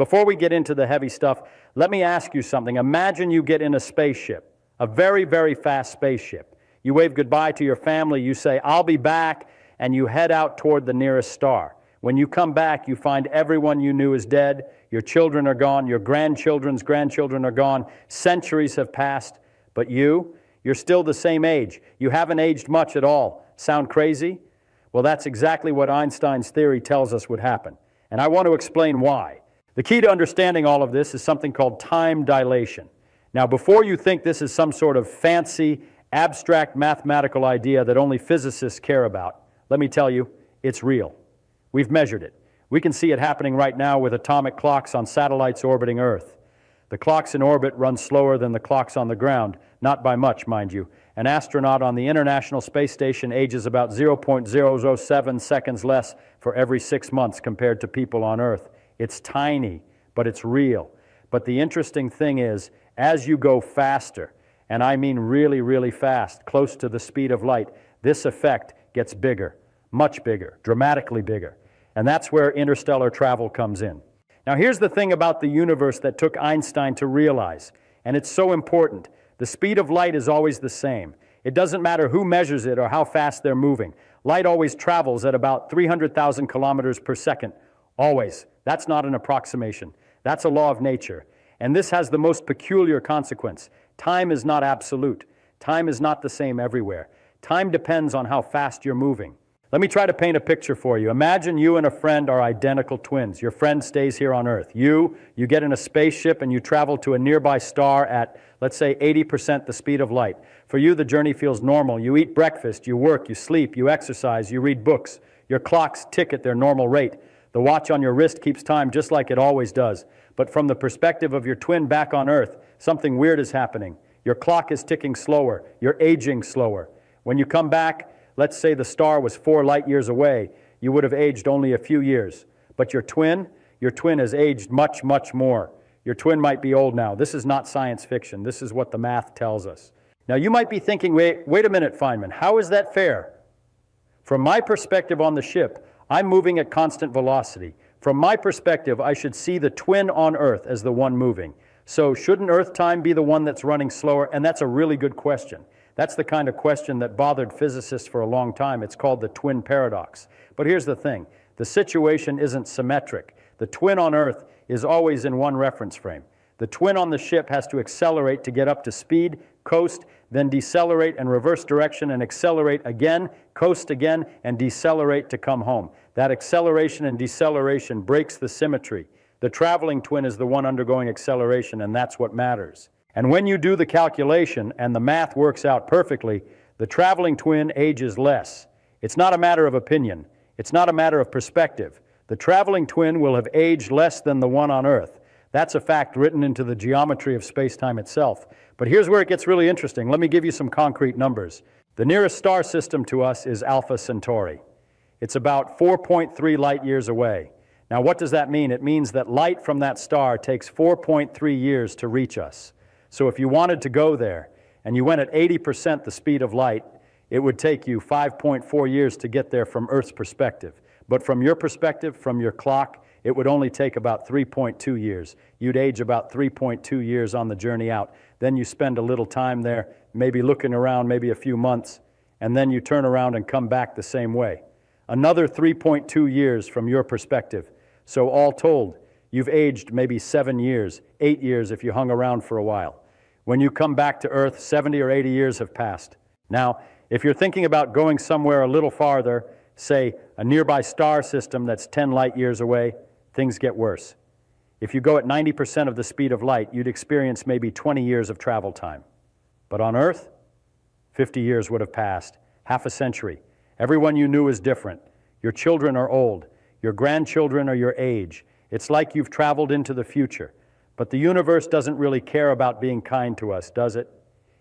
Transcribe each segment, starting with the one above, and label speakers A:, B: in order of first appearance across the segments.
A: before we get into the heavy stuff, let me ask you something. Imagine you get in a spaceship, a very, very fast spaceship. You wave goodbye to your family, you say, "I'll be back," and you head out toward the nearest star. When you come back, you find everyone you knew is dead, your children are gone, your grandchildren's grandchildren are gone, centuries have passed, but you're still the same age. You haven't aged much at all. Sound crazy? Well, that's exactly what Einstein's theory tells us would happen. And I want to explain why. The key to understanding all of this is something called time dilation. Now, before you think this is some sort of fancy, abstract mathematical idea that only physicists care about, let me tell you, it's real. We've measured it. We can see it happening right now with atomic clocks on satellites orbiting Earth. The clocks in orbit run slower than the clocks on the ground, not by much, mind you. An astronaut on the International Space Station ages about 0.007 seconds less for every 6 months compared to people on Earth. It's tiny, but it's real. But the interesting thing is, as you go faster, and I mean really, really fast, close to the speed of light, this effect gets bigger, much bigger, dramatically bigger. And that's where interstellar travel comes in. Now here's the thing about the universe that took Einstein to realize, and it's so important. The speed of light is always the same. It doesn't matter who measures it or how fast they're moving. Light always travels at about 300,000 kilometers per second, always. That's not an approximation. That's a law of nature. And this has the most peculiar consequence. Time is not absolute. Time is not the same everywhere. Time depends on how fast you're moving. Let me try to paint a picture for you. Imagine you and a friend are identical twins. Your friend stays here on Earth. You get in a spaceship and you travel to a nearby star at, let's say, 80% the speed of light. For you, the journey feels normal. You eat breakfast, you work, you sleep, you exercise, you read books. Your clocks tick at their normal rate. The watch on your wrist keeps time just like it always does. But from the perspective of your twin back on Earth, something weird is happening. Your clock is ticking slower. You're aging slower. When you come back, let's say the star was 4 light years away, you would have aged only a few years. But your twin has aged much, much more. Your twin might be old now. This is not science fiction. This is what the math tells us. Now you might be thinking, wait a minute, Feynman, how is that fair? From my perspective on the ship, I'm moving at constant velocity. From my perspective, I should see the twin on Earth as the one moving. So shouldn't Earth time be the one that's running slower? And that's a really good question. That's the kind of question that bothered physicists for a long time. It's called the twin paradox. But here's the thing. The situation isn't symmetric. The twin on Earth is always in one reference frame. The twin on the ship has to accelerate to get up to speed, coast, then decelerate and reverse direction and accelerate again, coast again, and decelerate to come home. That acceleration and deceleration breaks the symmetry. The traveling twin is the one undergoing acceleration, and that's what matters. And when you do the calculation and the math works out perfectly, the traveling twin ages less. It's not a matter of opinion. It's not a matter of perspective. The traveling twin will have aged less than the one on Earth. That's a fact written into the geometry of space-time itself. But here's where it gets really interesting. Let me give you some concrete numbers. The nearest star system to us is Alpha Centauri. It's about 4.3 light years away. Now, what does that mean? It means that light from that star takes 4.3 years to reach us. So if you wanted to go there and you went at 80% the speed of light, it would take you 5.4 years to get there from Earth's perspective. But from your perspective, from your clock, it would only take about 3.2 years. You'd age about 3.2 years on the journey out. Then you spend a little time there, maybe looking around, maybe a few months, and then you turn around and come back the same way. Another 3.2 years from your perspective. So all told, you've aged maybe 7 years, 8 years if you hung around for a while. When you come back to Earth, 70 or 80 years have passed. Now, if you're thinking about going somewhere a little farther, say a nearby star system that's 10 light years away, things get worse. If you go at 90% of the speed of light, you'd experience maybe 20 years of travel time. But on Earth, 50 years would have passed, half a century. Everyone you knew is different. Your children are old. Your grandchildren are your age. It's like you've traveled into the future. But the universe doesn't really care about being kind to us, does it?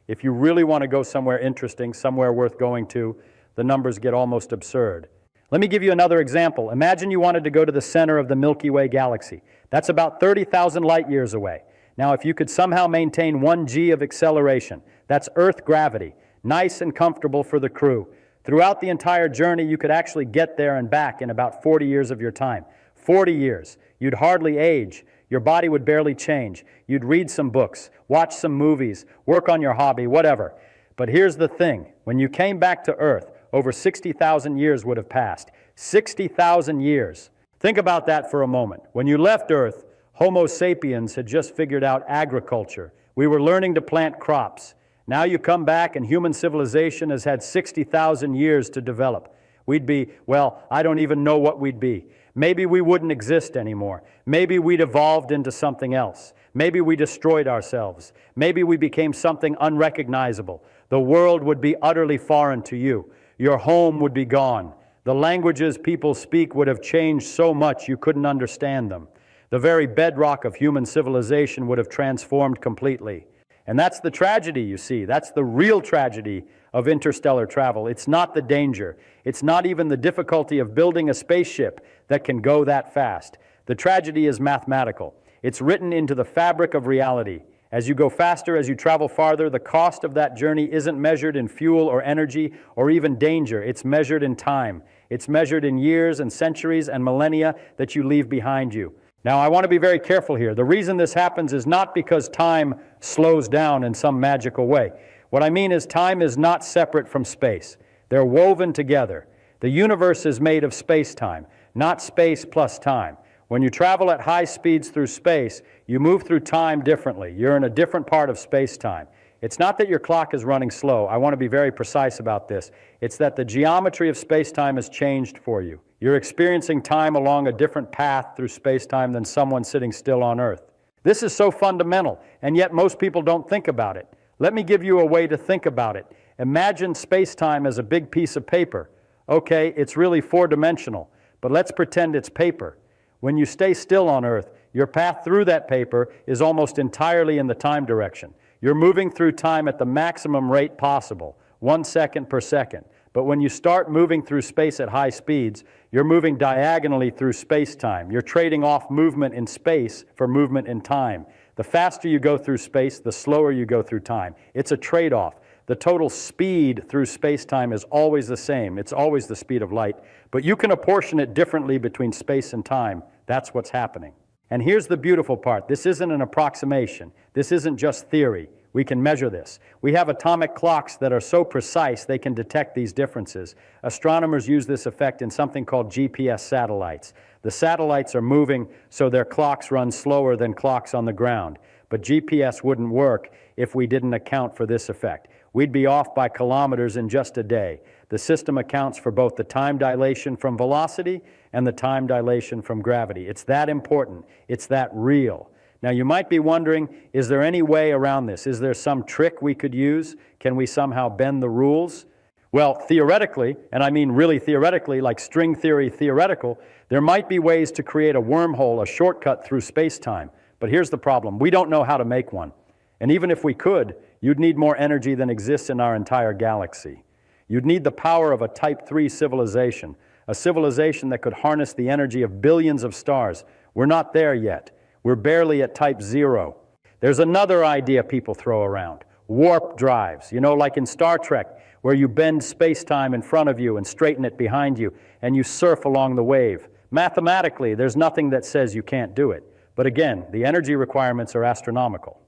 A: If you really want to go somewhere interesting, somewhere worth going to, the numbers get almost absurd. Let me give you another example. Imagine you wanted to go to the center of the Milky Way galaxy. That's about 30,000 light years away. Now, if you could somehow maintain 1 g of acceleration, that's Earth gravity, nice and comfortable for the crew. Throughout the entire journey, you could actually get there and back in about 40 years of your time. 40 years. You'd hardly age. Your body would barely change. You'd read some books, watch some movies, work on your hobby, whatever. But here's the thing. When you came back to Earth, over 60,000 years would have passed. 60,000 years. Think about that for a moment. When you left Earth, Homo sapiens had just figured out agriculture. We were learning to plant crops. Now you come back and human civilization has had 60,000 years to develop. We'd be, well, I don't even know what we'd be. Maybe we wouldn't exist anymore. Maybe we'd evolved into something else. Maybe we destroyed ourselves. Maybe we became something unrecognizable. The world would be utterly foreign to you. Your home would be gone. The languages people speak would have changed so much you couldn't understand them. The very bedrock of human civilization would have transformed completely. And that's the tragedy, you see. That's the real tragedy of interstellar travel. It's not the danger. It's not even the difficulty of building a spaceship that can go that fast. The tragedy is mathematical. It's written into the fabric of reality. As you go faster, as you travel farther, the cost of that journey isn't measured in fuel or energy or even danger. It's measured in time. It's measured in years and centuries and millennia that you leave behind you. Now, I want to be very careful here. The reason this happens is not because time slows down in some magical way. What I mean is time is not separate from space. They're woven together. The universe is made of space-time, not space plus time. When you travel at high speeds through space, you move through time differently. You're in a different part of space-time. It's not that your clock is running slow. I want to be very precise about this. It's that the geometry of space-time has changed for you. You're experiencing time along a different path through space-time than someone sitting still on Earth. This is so fundamental, and yet most people don't think about it. Let me give you a way to think about it. Imagine space-time as a big piece of paper. Okay, it's really four-dimensional, but let's pretend it's paper. When you stay still on Earth, your path through that paper is almost entirely in the time direction. You're moving through time at the maximum rate possible, 1 second per second. But when you start moving through space at high speeds, you're moving diagonally through space-time. You're trading off movement in space for movement in time. The faster you go through space, the slower you go through time. It's a trade-off. The total speed through space-time is always the same. It's always the speed of light. But you can apportion it differently between space and time. That's what's happening. And here's the beautiful part. This isn't an approximation. This isn't just theory. We can measure this. We have atomic clocks that are so precise they can detect these differences. Astronomers use this effect in something called GPS satellites. The satellites are moving so their clocks run slower than clocks on the ground. But GPS wouldn't work if we didn't account for this effect. We'd be off by kilometers in just a day. The system accounts for both the time dilation from velocity and the time dilation from gravity. It's that important. It's that real. Now, you might be wondering, is there any way around this? Is there some trick we could use? Can we somehow bend the rules? Well, theoretically, and I mean really theoretically, like string theory theoretical, there might be ways to create a wormhole, a shortcut through space-time. But here's the problem. We don't know how to make one. And even if we could, you'd need more energy than exists in our entire galaxy. You'd need the power of a Type 3 civilization, a civilization that could harness the energy of billions of stars. We're not there yet. We're barely at Type 0. There's another idea people throw around, warp drives. You know, like in Star Trek, where you bend space-time in front of you and straighten it behind you, and you surf along the wave. Mathematically, there's nothing that says you can't do it. But again, the energy requirements are astronomical,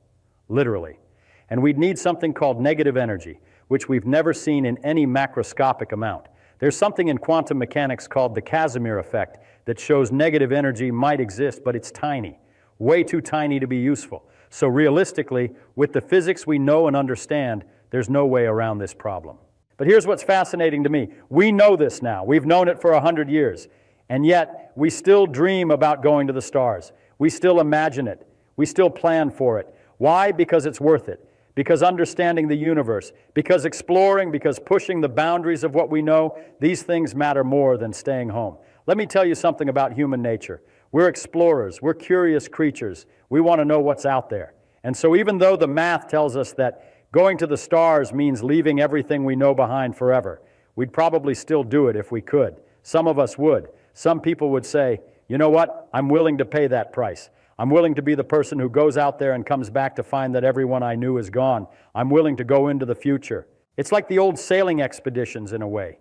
A: literally. And we'd need something called negative energy, which we've never seen in any macroscopic amount. There's something in quantum mechanics called the Casimir effect that shows negative energy might exist, but it's tiny, way too tiny to be useful. So realistically, with the physics we know and understand, there's no way around this problem. But here's what's fascinating to me. We know this now. We've known it for 100 years. And yet, we still dream about going to the stars. We still imagine it. We still plan for it. Why? Because it's worth it. Because understanding the universe, because exploring, because pushing the boundaries of what we know, these things matter more than staying home. Let me tell you something about human nature. We're explorers. We're curious creatures. We want to know what's out there. And so even though the math tells us that going to the stars means leaving everything we know behind forever, we'd probably still do it if we could. Some of us would. Some people would say, you know what? I'm willing to pay that price. I'm willing to be the person who goes out there and comes back to find that everyone I knew is gone. I'm willing to go into the future. It's like the old sailing expeditions in a way.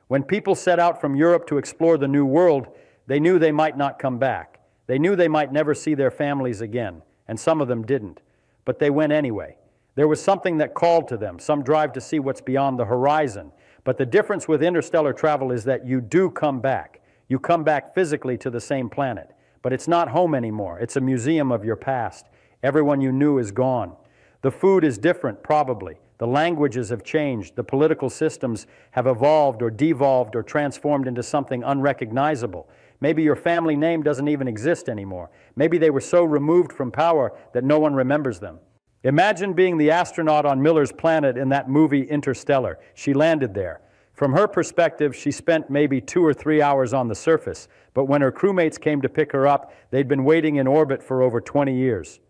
A: When people set out from Europe to explore the New World, they knew they might not come back. They knew they might never see their families again, and some of them didn't, but they went anyway. There was something that called to them, some drive to see what's beyond the horizon. But the difference with interstellar travel is that you do come back. You come back physically to the same planet, but it's not home anymore. It's a museum of your past. Everyone you knew is gone. The food is different, probably. The languages have changed. The political systems have evolved or devolved or transformed into something unrecognizable. Maybe your family name doesn't even exist anymore. Maybe they were so removed from power that no one remembers them. Imagine being the astronaut on Miller's planet in that movie Interstellar. She landed there. From her perspective, she spent maybe 2 or 3 hours on the surface, but when her crewmates came to pick her up, they'd been waiting in orbit for over 20 years.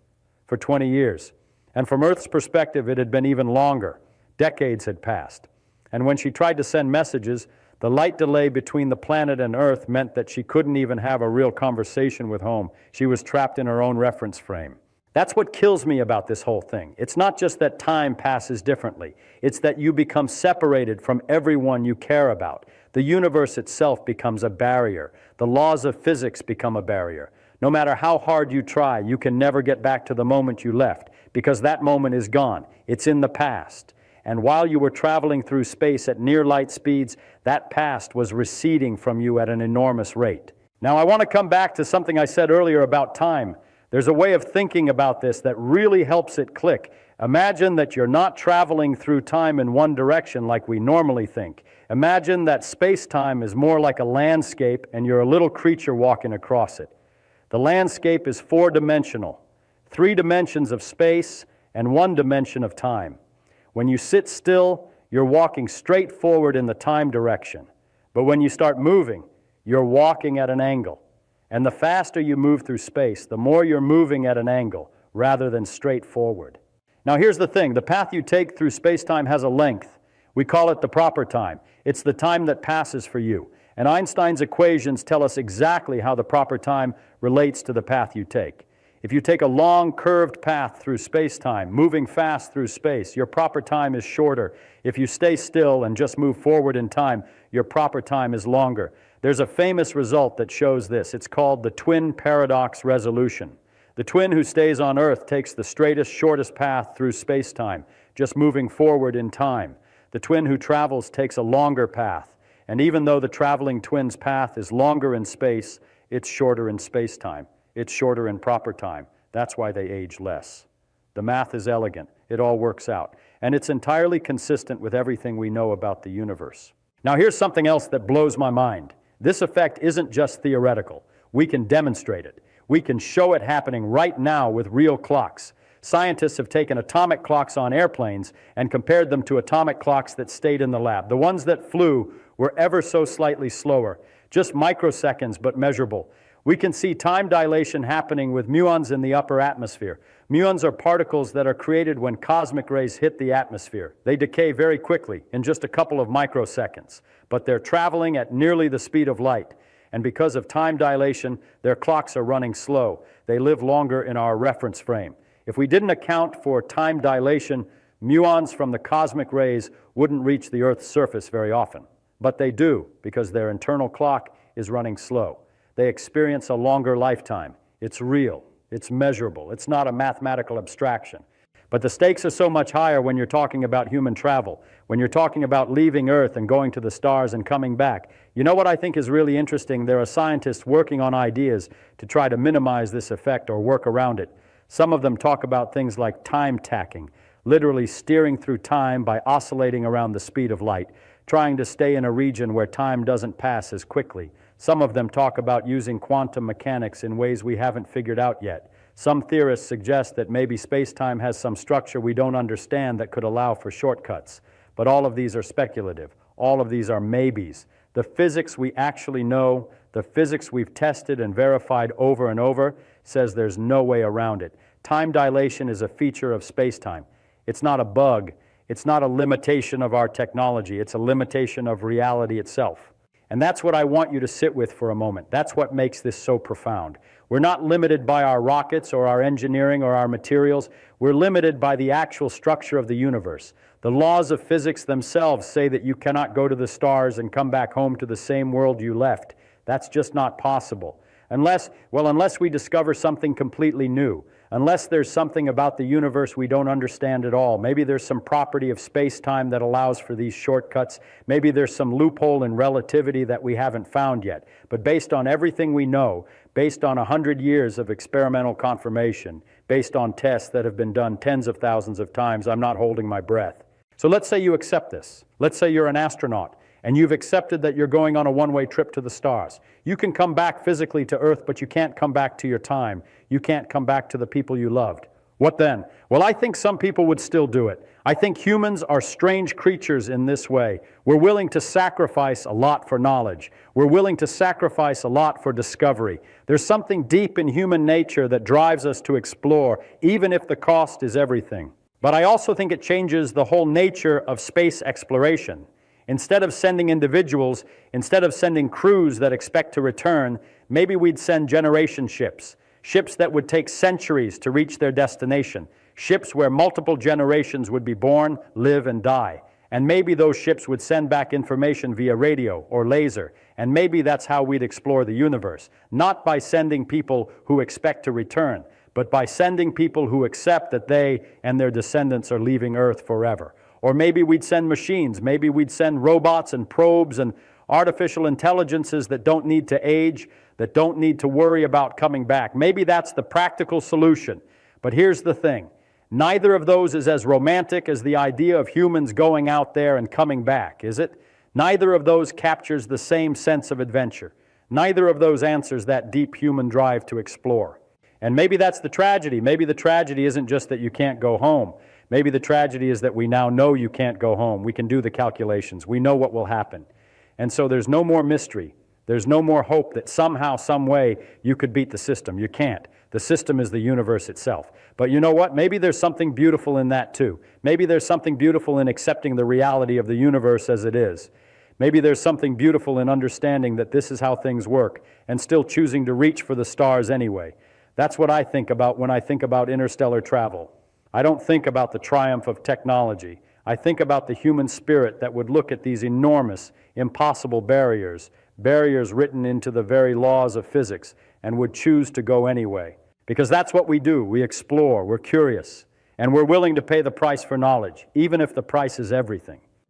A: For 20 years. And from Earth's perspective, it had been even longer. Decades had passed. And when she tried to send messages, the light delay between the planet and Earth meant that she couldn't even have a real conversation with home. She was trapped in her own reference frame. That's what kills me about this whole thing. It's not just that time passes differently. It's that you become separated from everyone you care about. The universe itself becomes a barrier. The laws of physics become a barrier. No matter how hard you try, you can never get back to the moment you left, because that moment is gone. It's in the past. And while you were traveling through space at near light speeds, that past was receding from you at an enormous rate. Now, I want to come back to something I said earlier about time. There's a way of thinking about this that really helps it click. Imagine that you're not traveling through time in one direction like we normally think. Imagine that space-time is more like a landscape and you're a little creature walking across it. The landscape is 4-dimensional, 3 dimensions of space and 1 dimension of time. When you sit still, you're walking straight forward in the time direction. But when you start moving, you're walking at an angle. And the faster you move through space, the more you're moving at an angle rather than straight forward. Now here's the thing, the path you take through space-time has a length. We call it the proper time. It's the time that passes for you. And Einstein's equations tell us exactly how the proper time relates to the path you take. If you take a long curved path through space-time, moving fast through space, your proper time is shorter. If you stay still and just move forward in time, your proper time is longer. There's a famous result that shows this. It's called the twin paradox resolution. The twin who stays on Earth takes the straightest, shortest path through space-time, just moving forward in time. The twin who travels takes a longer path. And even though the traveling twin's path is longer in space, it's shorter in space-time. It's shorter in proper time. That's why they age less. The math is elegant. It all works out. And it's entirely consistent with everything we know about the universe. Now here's something else that blows my mind. This effect isn't just theoretical. We can demonstrate it. We can show it happening right now with real clocks. Scientists have taken atomic clocks on airplanes and compared them to atomic clocks that stayed in the lab. The ones that flew were ever so slightly slower, just microseconds but measurable. We can see time dilation happening with muons in the upper atmosphere. Muons are particles that are created when cosmic rays hit the atmosphere. They decay very quickly, in just a couple of microseconds, but they're traveling at nearly the speed of light. And because of time dilation, their clocks are running slow. They live longer in our reference frame. If we didn't account for time dilation, muons from the cosmic rays wouldn't reach the Earth's surface very often. But they do, because their internal clock is running slow. They experience a longer lifetime. It's real. It's measurable. It's not a mathematical abstraction. But the stakes are so much higher when you're talking about human travel, when you're talking about leaving Earth and going to the stars and coming back. You know what I think is really interesting? There are scientists working on ideas to try to minimize this effect or work around it. Some of them talk about things like time tacking, literally steering through time by oscillating around the speed of light, trying to stay in a region where time doesn't pass as quickly. Some of them talk about using quantum mechanics in ways we haven't figured out yet. Some theorists suggest that maybe space-time has some structure we don't understand that could allow for shortcuts. But all of these are speculative. All of these are maybes. The physics we actually know, the physics we've tested and verified over and over, says there's no way around it. Time dilation is a feature of space-time. It's not a bug. It's not a limitation of our technology. It's a limitation of reality itself. And that's what I want you to sit with for a moment. That's what makes this so profound. We're not limited by our rockets or our engineering or our materials. We're limited by the actual structure of the universe. The laws of physics themselves say that you cannot go to the stars and come back home to the same world you left. That's just not possible. Unless we discover something completely new, unless there's something about the universe we don't understand at all. Maybe there's some property of space-time that allows for these shortcuts. Maybe there's some loophole in relativity that we haven't found yet. But based on everything we know, based on 100 years of experimental confirmation, based on tests that have been done tens of thousands of times, I'm not holding my breath. So let's say you accept this. Let's say you're an astronaut, and you've accepted that you're going on a one-way trip to the stars. You can come back physically to Earth, but you can't come back to your time. You can't come back to the people you loved. What then? Well, I think some people would still do it. I think humans are strange creatures in this way. We're willing to sacrifice a lot for knowledge. We're willing to sacrifice a lot for discovery. There's something deep in human nature that drives us to explore, even if the cost is everything. But I also think it changes the whole nature of space exploration. Instead of sending individuals, instead of sending crews that expect to return, maybe we'd send generation ships. Ships that would take centuries to reach their destination. Ships where multiple generations would be born, live, and die. And maybe those ships would send back information via radio or laser. And maybe that's how we'd explore the universe. Not by sending people who expect to return, but by sending people who accept that they and their descendants are leaving Earth forever. Or maybe we'd send machines. Maybe we'd send robots and probes and artificial intelligences that don't need to age, that don't need to worry about coming back. Maybe that's the practical solution. But here's the thing. Neither of those is as romantic as the idea of humans going out there and coming back, is it? Neither of those captures the same sense of adventure. Neither of those answers that deep human drive to explore. And maybe that's the tragedy. Maybe the tragedy isn't just that you can't go home. Maybe the tragedy is that we now know you can't go home. We can do the calculations. We know what will happen. And so there's no more mystery. There's no more hope that somehow, some way, you could beat the system. You can't. The system is the universe itself. But you know what? Maybe there's something beautiful in that too. Maybe there's something beautiful in accepting the reality of the universe as it is. Maybe there's something beautiful in understanding that this is how things work and still choosing to reach for the stars anyway. That's what I think about when I think about interstellar travel. I don't think about the triumph of technology. I think about the human spirit that would look at these enormous, impossible barriers, barriers written into the very laws of physics, and would choose to go anyway. Because that's what we do. We explore, we're curious, and we're willing to pay the price for knowledge, even if the price is everything.